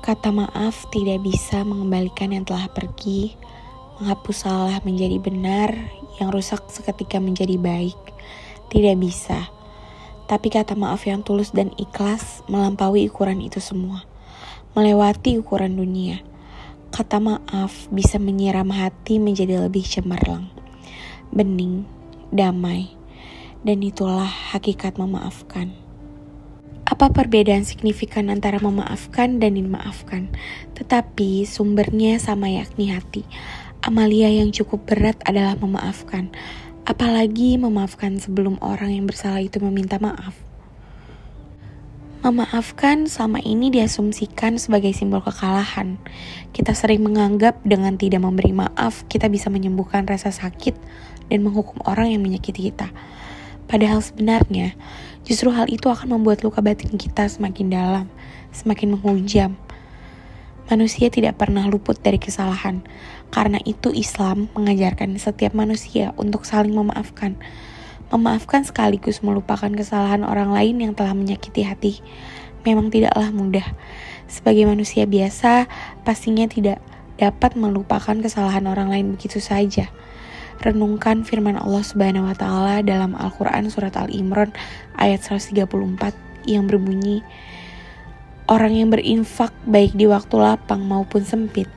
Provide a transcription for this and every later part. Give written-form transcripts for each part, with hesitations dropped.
Kata maaf tidak bisa mengembalikan yang telah pergi, menghapus salah menjadi benar, yang rusak seketika menjadi baik. Tidak bisa. Tapi kata maaf yang tulus dan ikhlas melampaui ukuran itu semua, melewati ukuran dunia. Kata maaf bisa menyiram hati menjadi lebih cemerlang, bening, damai. Dan itulah hakikat memaafkan. Apa perbedaan signifikan antara memaafkan dan dimaafkan? Tetapi sumbernya sama, yakni hati. Amalia yang cukup berat adalah memaafkan. Apalagi memaafkan sebelum orang yang bersalah itu meminta maaf. Memaafkan selama ini diasumsikan sebagai simbol kekalahan. Kita sering menganggap dengan tidak memberi maaf, kita bisa menyembuhkan rasa sakit dan menghukum orang yang menyakiti kita. Padahal sebenarnya, justru hal itu akan membuat luka batin kita semakin dalam, semakin menghujam. Manusia tidak pernah luput dari kesalahan. Karena itu Islam mengajarkan setiap manusia untuk saling memaafkan. Memaafkan sekaligus melupakan kesalahan orang lain yang telah menyakiti hati memang tidaklah mudah. Sebagai manusia biasa, pastinya tidak dapat melupakan kesalahan orang lain begitu saja. Renungkan firman Allah Subhanahu wa Ta'ala dalam Al-Quran Surat Al-Imran ayat 134 yang berbunyi, orang yang berinfak baik di waktu lapang maupun sempit,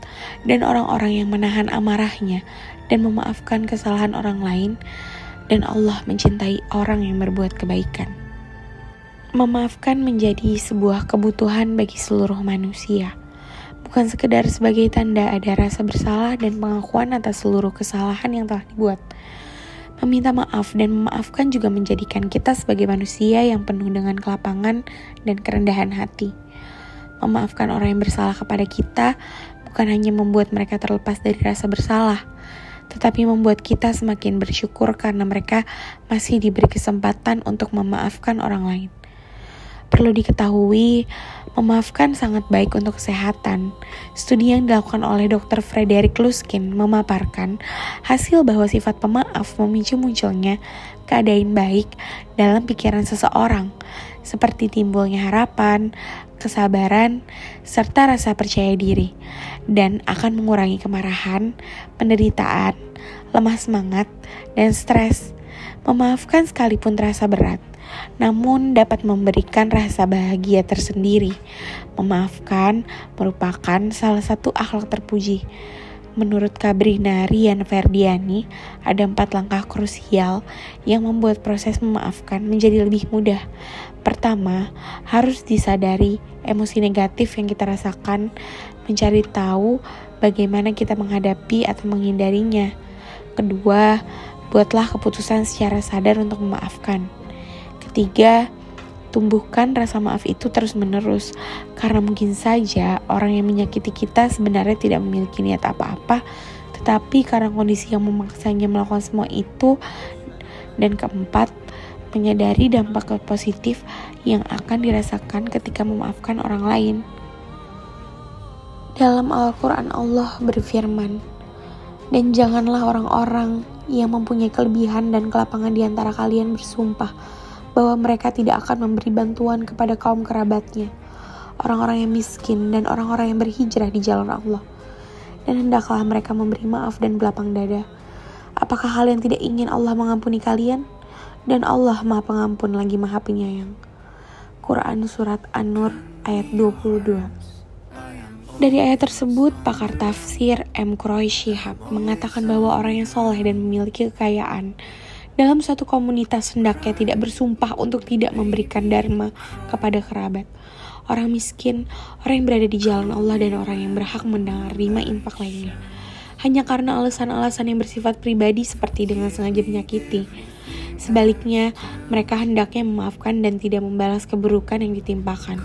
dan orang-orang yang menahan amarahnya dan memaafkan kesalahan orang lain, dan Allah mencintai orang yang berbuat kebaikan. Memaafkan menjadi sebuah kebutuhan bagi seluruh manusia. Bukan sekedar sebagai tanda ada rasa bersalah dan pengakuan atas seluruh kesalahan yang telah dibuat. Meminta maaf dan memaafkan juga menjadikan kita sebagai manusia yang penuh dengan kelapangan dan kerendahan hati. Memaafkan orang yang bersalah kepada kita bukan hanya membuat mereka terlepas dari rasa bersalah, tetapi membuat kita semakin bersyukur karena mereka masih diberi kesempatan untuk memaafkan orang lain. Perlu diketahui, memaafkan sangat baik untuk kesehatan. Studi yang dilakukan oleh Dr. Frederick Luskin memaparkan hasil bahwa sifat pemaaf memicu munculnya keadaan baik dalam pikiran seseorang, seperti timbulnya harapan, kesabaran, serta rasa percaya diri, dan akan mengurangi kemarahan, penderitaan, lemah semangat, dan stres. Memaafkan sekalipun terasa berat, namun dapat memberikan rasa bahagia tersendiri. Memaafkan merupakan salah satu akhlak terpuji. Menurut Kabrina Rian Ferdiani, ada 4 langkah krusial yang membuat proses memaafkan menjadi lebih mudah. Pertama, harus disadari emosi negatif yang kita rasakan, mencari tahu bagaimana kita menghadapi atau menghindarinya. Kedua, buatlah keputusan secara sadar untuk memaafkan. Ketiga, tumbuhkan rasa maaf itu terus-menerus, karena mungkin saja orang yang menyakiti kita sebenarnya tidak memiliki niat apa-apa, tetapi karena kondisi yang memaksanya melakukan semua itu. Dan keempat, menyadari dampak positif yang akan dirasakan ketika memaafkan orang lain. Dalam Al-Quran Allah berfirman, dan janganlah orang-orang yang mempunyai kelebihan dan kelapangan di antara kalian bersumpah bahwa mereka tidak akan memberi bantuan kepada kaum kerabatnya, orang-orang yang miskin dan orang-orang yang berhijrah di jalan Allah. Dan hendaklah mereka memberi maaf dan berlapang dada. Apakah kalian tidak ingin Allah mengampuni kalian? Dan Allah Maha Pengampun lagi Maha Penyayang. Quran Surat An-Nur ayat 22. Dari ayat tersebut, pakar tafsir M. Quraish Shihab mengatakan bahwa orang yang soleh dan memiliki kekayaan dalam suatu komunitas hendaknya tidak bersumpah untuk tidak memberikan dharma kepada kerabat, orang miskin, orang yang berada di jalan Allah, dan orang yang berhak menerima infak lainnya, hanya karena alasan-alasan yang bersifat pribadi seperti dengan sengaja menyakiti. Sebaliknya, mereka hendaknya memaafkan dan tidak membalas keburukan yang ditimpakan.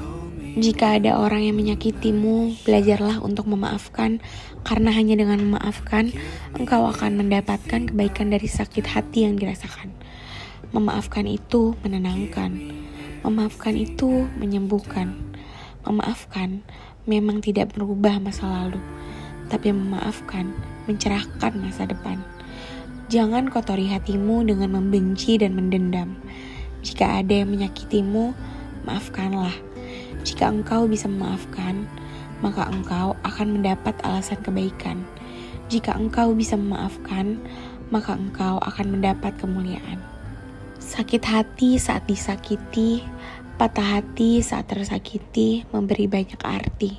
Jika ada orang yang menyakitimu, belajarlah untuk memaafkan, karena hanya dengan memaafkan, engkau akan mendapatkan kebaikan dari sakit hati yang dirasakan. Memaafkan itu menenangkan, memaafkan itu menyembuhkan. Memaafkan memang tidak merubah masa lalu, tapi memaafkan mencerahkan masa depan. Jangan kotori hatimu dengan membenci dan mendendam. Jika ada yang menyakitimu, maafkanlah. Jika engkau bisa memaafkan, maka engkau akan mendapat alasan kebaikan. Jika engkau bisa memaafkan, maka engkau akan mendapat kemuliaan. Sakit hati saat disakiti, patah hati saat tersakiti memberi banyak arti.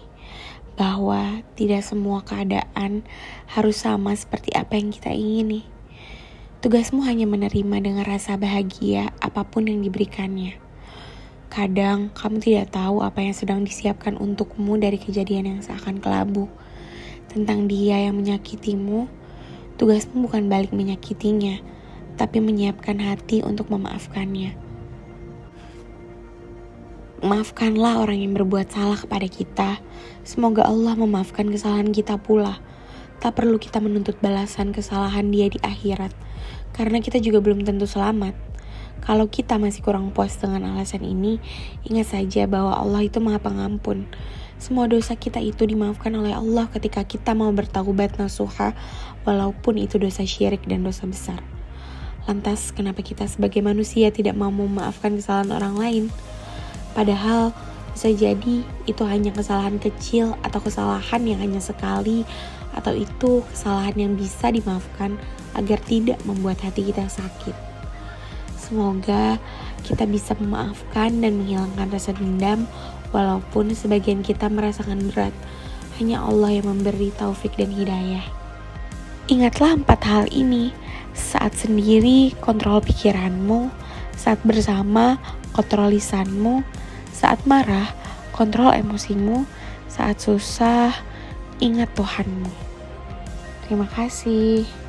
Bahwa tidak semua keadaan harus sama seperti apa yang kita ingini. Tugasmu hanya menerima dengan rasa bahagia apapun yang diberikannya. Kadang kamu tidak tahu apa yang sedang disiapkan untukmu dari kejadian yang seakan kelabu. Tentang dia yang menyakitimu, tugasmu bukan balik menyakitinya, tapi menyiapkan hati untuk memaafkannya. Maafkanlah orang yang berbuat salah kepada kita. Semoga Allah memaafkan kesalahan kita pula. Tak perlu kita menuntut balasan kesalahan dia di akhirat, karena kita juga belum tentu selamat. Kalau kita masih kurang puas dengan alasan ini, ingat saja bahwa Allah itu Maha Pengampun. Semua dosa kita itu dimaafkan oleh Allah ketika kita mau bertaubat nasuha, walaupun itu dosa syirik dan dosa besar. Lantas, kenapa kita sebagai manusia tidak mau memaafkan kesalahan orang lain? Padahal, bisa jadi itu hanya kesalahan kecil atau kesalahan yang hanya sekali, atau itu kesalahan yang bisa dimaafkan agar tidak membuat hati kita sakit. Semoga kita bisa memaafkan dan menghilangkan rasa dendam, walaupun sebagian kita merasakan berat. Hanya Allah yang memberi taufik dan hidayah. Ingatlah 4 hal ini. Saat sendiri, kontrol pikiranmu. Saat bersama, kontrol lisanmu. Saat marah, kontrol emosimu. Saat susah, ingat Tuhanmu. Terima kasih.